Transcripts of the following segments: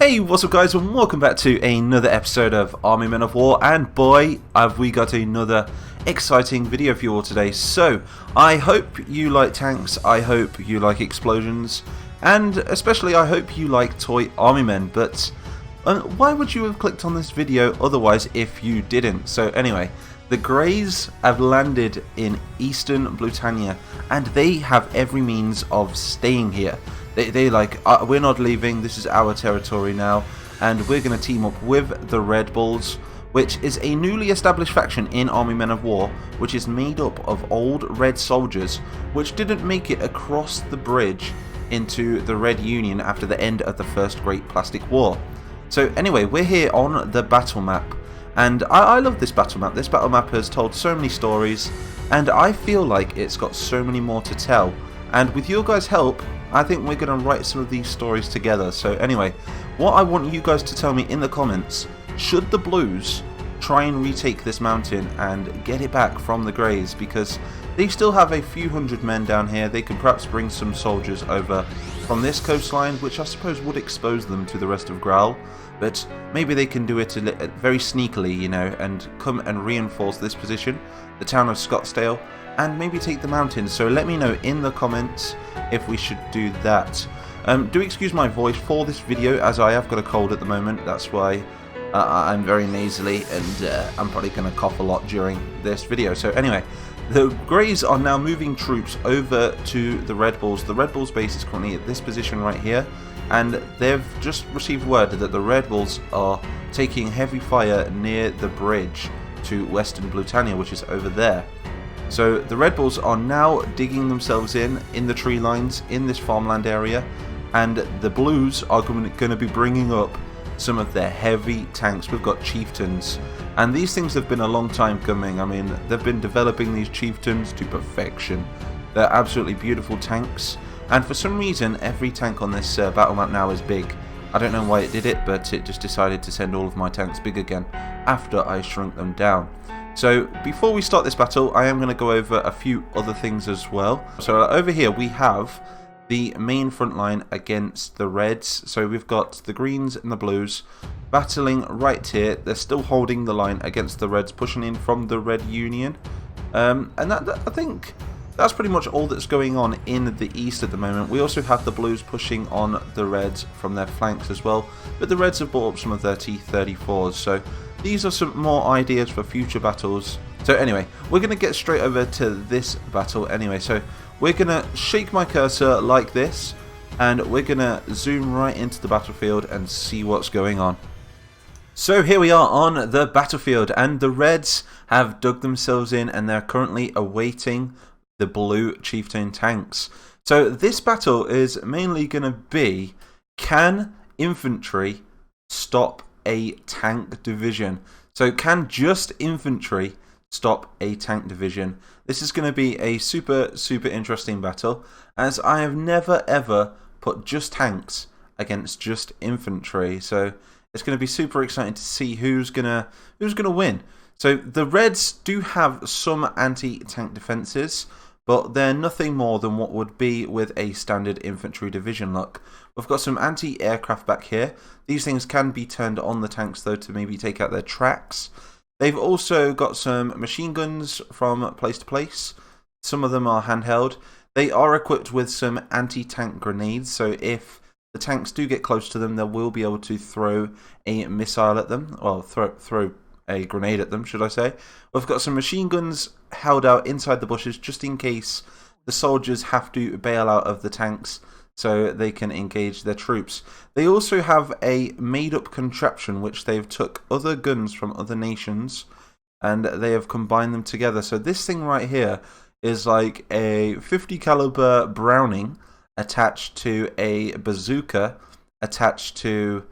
Hey, what's up guys, and welcome back to another episode of Army Men of War, and boy, have we got another exciting video for you all today. So, I hope you like tanks, I hope you like explosions, and especially I hope you like toy army men, but why would you have clicked on this video otherwise if you didn't? So anyway, the Greys have landed in Eastern Britannia, and they have every means of staying here. They like, we're not leaving, this is our territory now, and we're going to team up with the Red Bulls, which is a newly established faction in Army Men of War, which is made up of old Red soldiers, which didn't make it across the bridge into the Red Union after the end of the First Great Plastic War. So anyway, we're here on the battle map, and I love this battle map. This battle map has told so many stories, and I feel like it's got so many more to tell, and with your guys' help, I think we're going to write some of these stories together. So anyway, what I want you guys to tell me in the comments, should the Blues try and retake this mountain and get it back from the Greys, because they still have a few hundred men down here. They could perhaps bring some soldiers over from this coastline, which I suppose would expose them to the rest of Graal, but maybe they can do it very sneakily, you know, and come and reinforce this position, the town of Scottsdale, and maybe take the mountain. So let me know in the comments if we should do that. Do excuse my voice for this video, as I have got a cold at the moment. That's why I'm very nasally, and I'm probably going to cough a lot during this video. So anyway, the Greys are now moving troops over to the Red Bulls. The Red Bulls base is currently at this position right here, and they've just received word that the Red Bulls are taking heavy fire near the bridge to Western Britannia, which is over there. So the Red Bulls are now digging themselves in the tree lines in this farmland area, and the Blues are going to be bringing up some of their heavy tanks. We've got Chieftains, and these things have been a long time coming. I mean, they've been developing these Chieftains to perfection. They're absolutely beautiful tanks, and for some reason every tank on this battle map now is big. I don't know why it did it, but it just decided to send all of my tanks big again after I shrunk them down. So before we start this battle, I am going to go over a few other things as well. So over here we have the main front line against the Reds. So we've got the Greens and the Blues battling right here. They're still holding the line against the Reds, pushing in from the Red Union. And I think that's pretty much all that's going on in the east at the moment. We also have the Blues pushing on the Reds from their flanks as well, but the Reds have brought up some of their T-34s, so these are some more ideas for future battles. So anyway, we're going to get straight over to this battle anyway. So we're going to shake my cursor like this, and we're going to zoom right into the battlefield and see what's going on. So here we are on the battlefield, and the Reds have dug themselves in, and they're currently awaiting the Blue Chieftain tanks. So this battle is mainly going to be, can infantry stop a tank division? So can just infantry stop a tank division? This is going to be a super interesting battle, as I have never ever put just tanks against just infantry. So it's going to be super exciting to see who's gonna win. So the Reds do have some anti-tank defenses, but they're nothing more than what would be with a standard infantry division look. We've got some anti-aircraft back here. These things can be turned on the tanks though to maybe take out their tracks. They've also got some machine guns from place to place. Some of them are handheld. They are equipped with some anti-tank grenades, so if the tanks do get close to them, they will be able to throw a missile at them, well, throw a grenade at them, should I say. We've got some machine guns held out inside the bushes just in case the soldiers have to bail out of the tanks so they can engage their troops. They also have a made-up contraption which they've took other guns from other nations and they have combined them together. So this thing right here is like a 50 caliber Browning attached to a bazooka attached to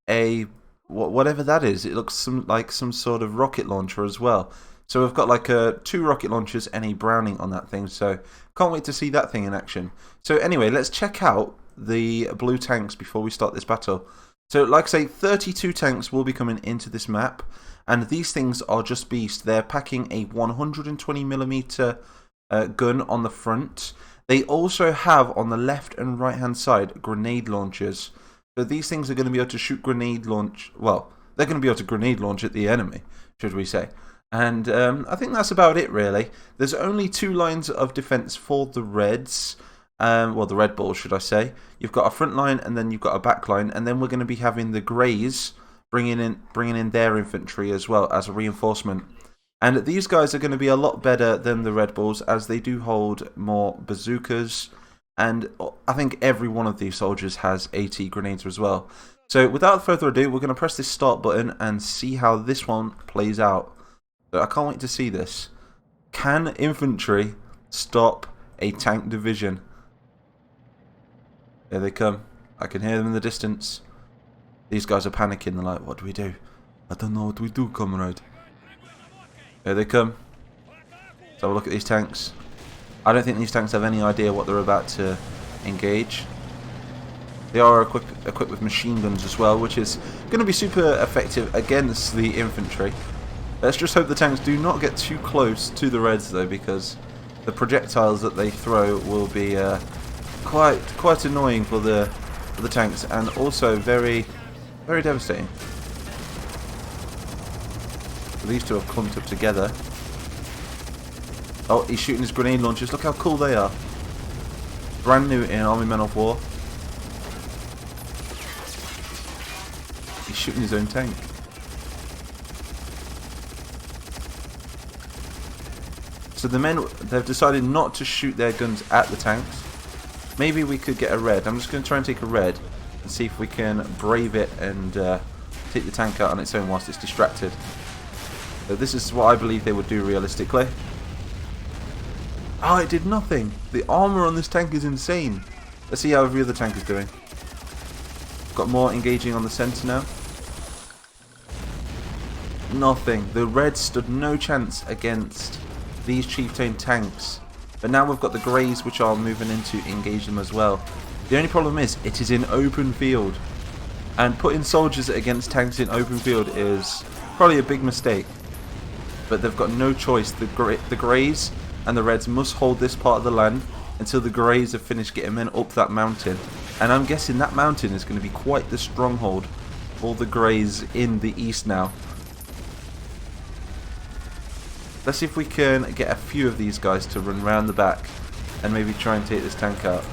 a whatever that is. It looks like some sort of rocket launcher as well. So we've got like two rocket launchers and a Browning on that thing. So can't wait to see that thing in action. So anyway, let's check out the blue tanks before we start this battle. So like I say, 32 tanks will be coming into this map, and these things are just beasts. They're packing a 120mm gun on the front. They also have on the left and right hand side grenade launchers. So these things are going to be able to shoot grenade launch. Well, they're going to be able to grenade launch at the enemy, should we say. And I think that's about it, really. There's only 2 lines of defense for the Reds. Well, the Red Bulls, should I say. You've got a front line, and then you've got a back line. And then we're going to be having the Greys bringing in their infantry as well as a reinforcement. And these guys are going to be a lot better than the Red Bulls, as they do hold more bazookas. And I think every one of these soldiers has AT grenades as well. So without further ado, we're going to press this start button and see how this one plays out. So I can't wait to see this. Can infantry stop a tank division? There they come. I can hear them in the distance. These guys are panicking. They're like, what do we do? I don't know what we do, comrade. There they come. Let's have a look at these tanks. I don't think these tanks have any idea what they're about to engage. They are equipped with machine guns as well, which is going to be super effective against the infantry. Let's just hope the tanks do not get too close to the Reds, though, because the projectiles that they throw will be quite annoying for the tanks, and also very devastating. These two have clumped up together. Oh, he's shooting his grenade launchers. Look how cool they are. Brand new in Army Men of War. He's shooting his own tank. So the men, they've decided not to shoot their guns at the tanks. Maybe we could get a red. I'm just going to try and take a red and see if we can brave it and take the tank out on its own whilst it's distracted. So this is what I believe they would do realistically. Oh, it did nothing. The armor on this tank is insane. Let's see how every other tank is doing. Got more engaging on the center now. Nothing. The Reds stood no chance against these Chieftain tanks. But now we've got the Greys, which are moving in to engage them as well. The only problem is, it is in open field. And putting soldiers against tanks in open field is probably a big mistake. But they've got no choice. The Greys and the Reds must hold this part of the land until the Greys have finished getting men up that mountain. And I'm guessing that mountain is going to be quite the stronghold for the Greys in the east now. Let's see if we can get a few of these guys to run round the back and maybe try and take this tank out.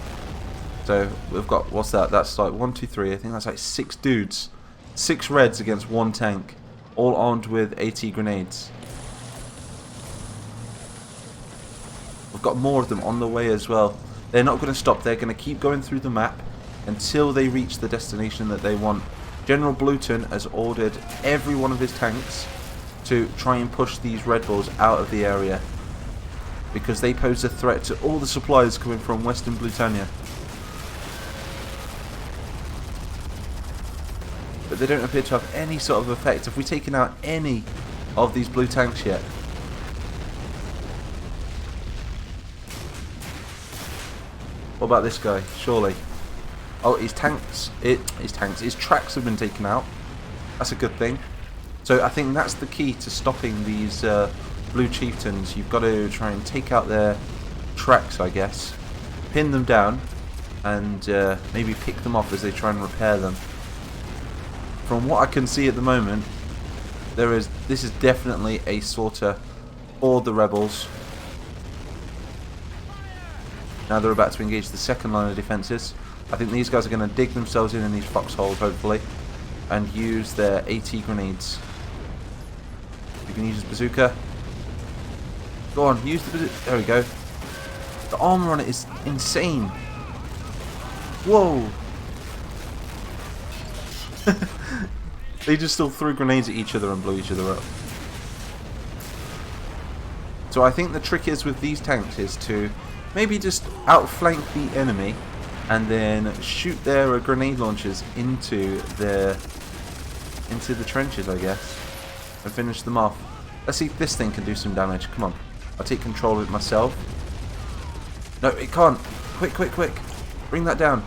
So we've got, what's that? That's like 1, 2, 3. I think that's like 6 dudes. 6 Reds against 1 tank, all armed with AT grenades. We've got more of them on the way as well. They're not going to stop. They're going to keep going through the map until they reach the destination that they want. General Bluton has ordered every one of his tanks to try and push these Red Bulls out of the area, because they pose a threat to all the supplies coming from Western Blutania. But they don't appear to have any sort of effect. Have we taken out any of these blue tanks yet? What about this guy? Surely. Oh, his tracks have been taken out. That's a good thing. So I think that's the key to stopping these blue chieftains. You've got to try and take out their tracks, I guess. Pin them down and maybe pick them off as they try and repair them. From what I can see at the moment, this is definitely a slaughter for the rebels. Now they're about to engage the second line of defences. I think these guys are going to dig themselves in these foxholes, hopefully, and use their AT grenades. You can use his bazooka. Go on, use the bazooka. There we go. The armour on it is insane. Whoa! They just still threw grenades at each other and blew each other up. So I think the trick is with these tanks is to maybe just outflank the enemy and then shoot their grenade launchers into the trenches, I guess, and finish them off. Let's see if this thing can do some damage. Come on, I'll take control of it myself. No, it can't. Quick, quick, quick. Bring that down.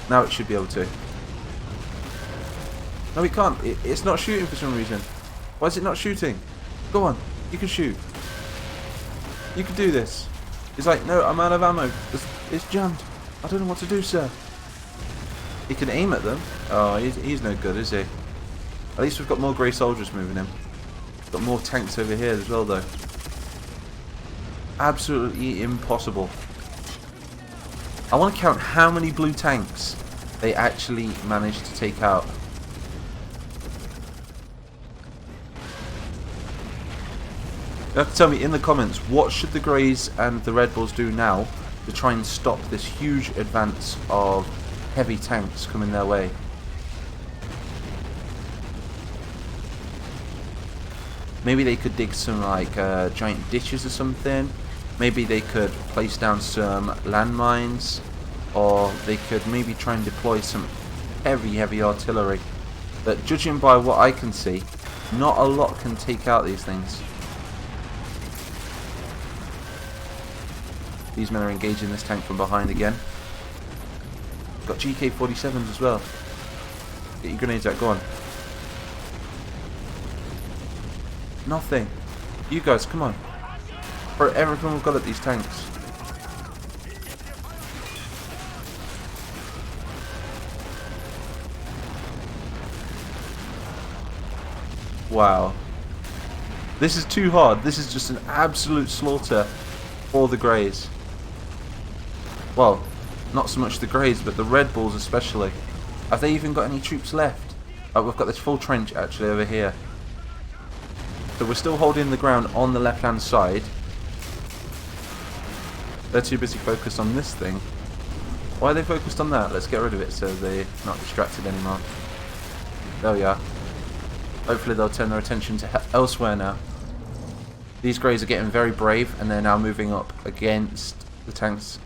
Now it should be able to. No, it can't. It's not shooting for some reason. Why is it not shooting? Go on, you can shoot. You can do this. It's like, no, I'm out of ammo. It's jammed. I don't know what to do, sir. He can aim at them. Oh, he's no good, is he? At least we've got more grey soldiers moving him. Got more tanks over here as well, though. Absolutely impossible. I want to count how many blue tanks they actually managed to take out. You have to tell me in the comments, what should the Greys and the Red Bulls do now to try and stop this huge advance of heavy tanks coming their way? Maybe they could dig some like giant ditches or something. Maybe they could place down some landmines, or they could maybe try and deploy some heavy artillery. But judging by what I can see, not a lot can take out these things. These men are engaging this tank from behind again. Got GK-47s as well. Get your grenades out, go on. Nothing. You guys, come on. For everything we've got at these tanks. Wow. This is too hard. This is just an absolute slaughter for the Greys. Well, not so much the Greys, but the Red Bulls especially. Have they even got any troops left? Oh, we've got this full trench actually over here. So we're still holding the ground on the left hand side. They're too busy focused on this thing. Why are they focused on that? Let's get rid of it so they're not distracted anymore. There we are. Hopefully they'll turn their attention to elsewhere now. These Greys are getting very brave and they're now moving up against the tanks.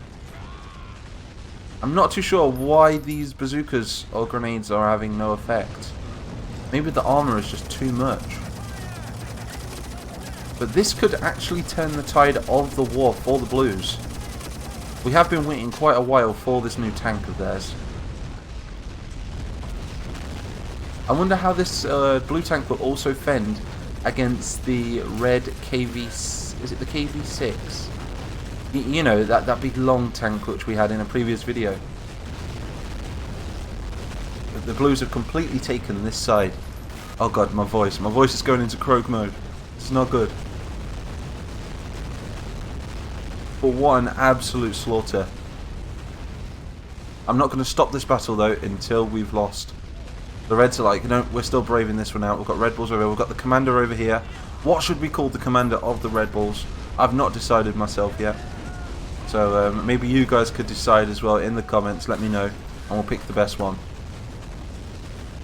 I'm not too sure why these bazookas or grenades are having no effect. Maybe the armor is just too much. But this could actually turn the tide of the war for the Blues. We have been waiting quite a while for this new tank of theirs. I wonder how this blue tank will also fend against the red KV... Is it the KV-6? You know, that big long tank which we had in a previous video. But the Blues have completely taken this side. Oh god, my voice. My voice is going into croak mode. It's not good. But what an absolute slaughter. I'm not going to stop this battle though until we've lost. The Reds are like, no, we're still braving this one out. We've got Red Bulls over here. We've got the commander over here. What should we call the commander of the Red Bulls? I've not decided myself yet. So maybe you guys could decide as well in the comments. Let me know and we'll pick the best one.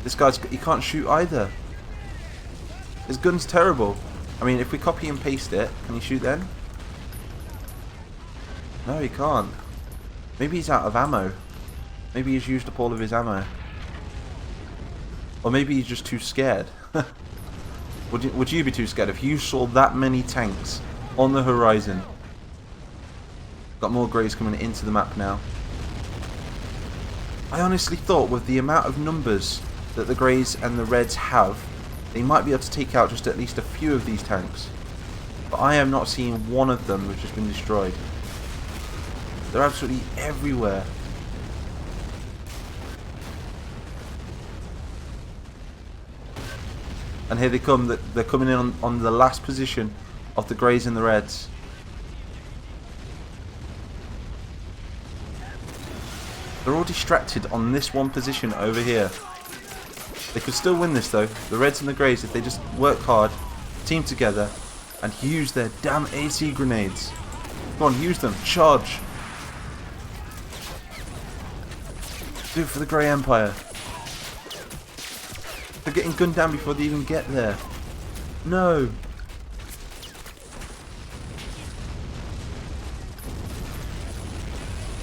This guy's, he can't shoot either. His gun's terrible. I mean, if we copy and paste it, can he shoot then? No, he can't. Maybe he's out of ammo. Maybe he's used up all of his ammo. Or maybe he's just too scared. Would you be too scared if you saw that many tanks on the horizon? Got more Greys coming into the map now. I honestly thought with the amount of numbers that the Greys and the Reds have, they might be able to take out just at least a few of these tanks. But I am not seeing one of them which has been destroyed. They're absolutely everywhere. And here they come. They're coming in on the last position of the Greys and the Reds. They're all distracted on this one position over here. They could still win this though. The Reds and the Greys, if they just work hard, team together, and use their damn AC grenades. Come on, use them. Charge. Do it for the Grey Empire. They're getting gunned down before they even get there. No.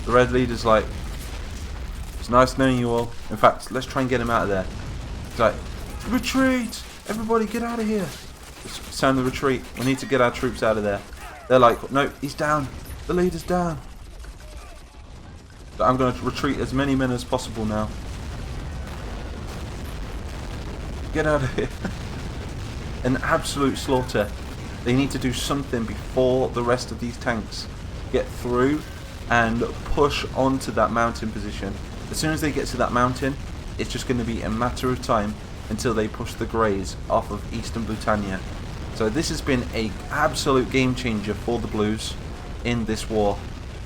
The Red leader's like, it's nice knowing you all. In fact, let's try and get him out of there. He's like, retreat! Everybody get out of here. Let's sound the retreat. We need to get our troops out of there. They're like, no, he's down. The leader's down. But I'm going to retreat as many men as possible now. Get out of here. An absolute slaughter. They need to do something before the rest of these tanks get through and push onto that mountain position. As soon as they get to that mountain, it's just going to be a matter of time until they push the Greys off of Eastern Britannia. So this has been an absolute game changer for the Blues in this war,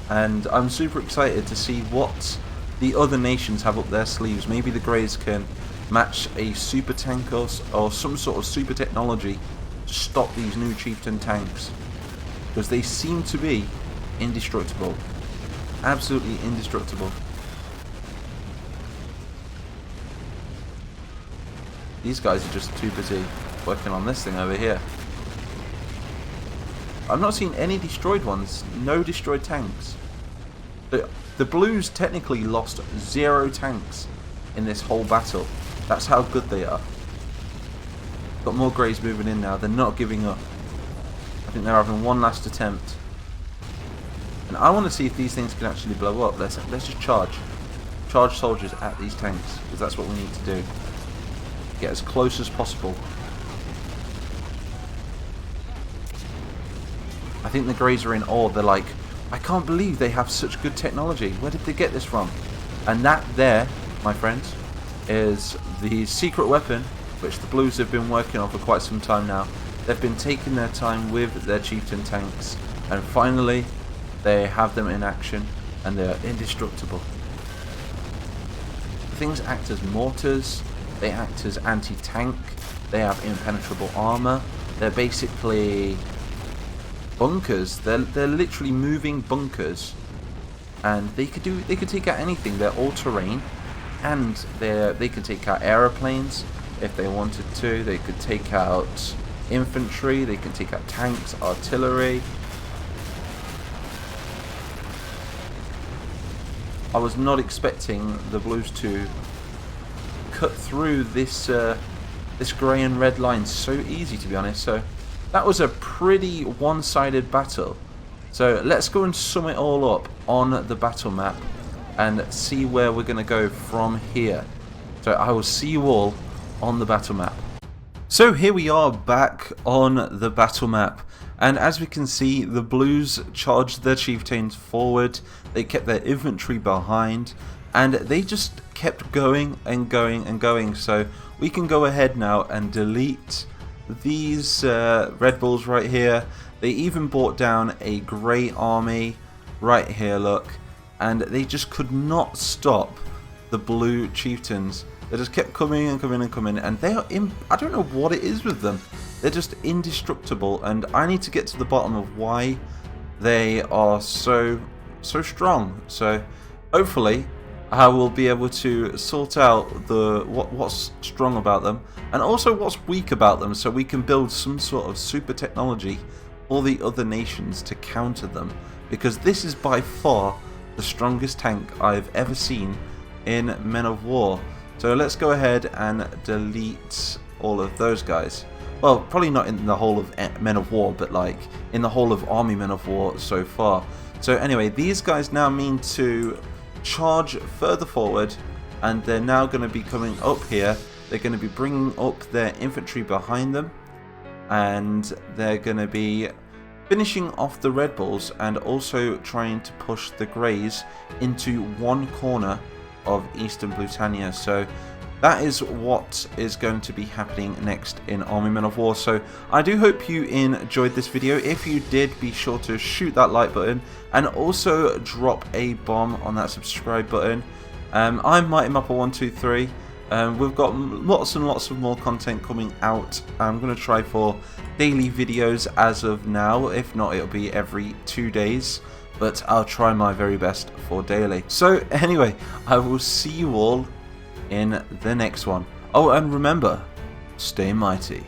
and I'm super excited to see what the other nations have up their sleeves. Maybe the Greys can match a super tank or some sort of super technology to stop these new Chieftain tanks, because they seem to be indestructible, absolutely indestructible. These guys are just too busy working on this thing over here. I've not seen any destroyed ones. No destroyed tanks. The Blues technically lost 0 tanks in this whole battle. That's how good they are. Got more Greys moving in now. They're not giving up. I think they're having one last attempt. And I want to see if these things can actually blow up. Let's just charge. Charge soldiers at these tanks, because that's what we need to do. Get as close as possible. I think the Greys are in awe. They're like, I can't believe they have such good technology. Where did they get this from? And that there, my friends, is the secret weapon which the Blues have been working on for quite some time now. They've been taking their time with their Chieftain tanks, and finally they have them in action, and they're indestructible. The things act as mortars, they act as anti-tank, they have impenetrable armor, they're basically bunkers. They're literally moving bunkers, and they could take out anything. They're all terrain, and they could take out aeroplanes if they wanted to. They could take out infantry, they could take out tanks, artillery. I was not expecting the Blues to cut through this this grey and red line so easy, to be honest. So that was a pretty one-sided battle. So let's go and sum it all up on the battle map and see where we're going to go from here. So I will see you all on the battle map. So here we are back on the battle map, and as we can see, the Blues charged their Chieftains forward. They kept their infantry behind, and they just kept going and going and going. So we can go ahead now and delete these Red Bulls right here. They even brought down a grey army right here, look, and they just could not stop the Blue Chieftains. They just kept coming and coming and coming, and they are I don't know what it is with them. They're just indestructible, and I need to get to the bottom of why they are so strong. So hopefully I will be able to sort out what's strong about them, and also what's weak about them, so we can build some sort of super technology for the other nations to counter them, because this is by far the strongest tank I've ever seen in Men of War. So let's go ahead and delete all of those guys. Well, probably not in the whole of Men of War, but like in the whole of Army Men of War so far. So anyway, these guys now mean to charge further forward, and they're now going to be coming up here. They're going to be bringing up their infantry behind them, and they're going to be finishing off the Red Bulls and also trying to push the Greys into one corner of Eastern Britannia. So that is what is going to be happening next in Army Men of War. So I do hope you enjoyed this video. If you did, be sure to shoot that like button and also drop a bomb on that subscribe button. I'm Mighty Mapper123. We've got lots and lots of more content coming out. I'm going to try for daily videos as of now. If not, it'll be every 2 days, but I'll try my very best for daily. So anyway, I will see you all in the next one. Oh, and remember, stay mighty.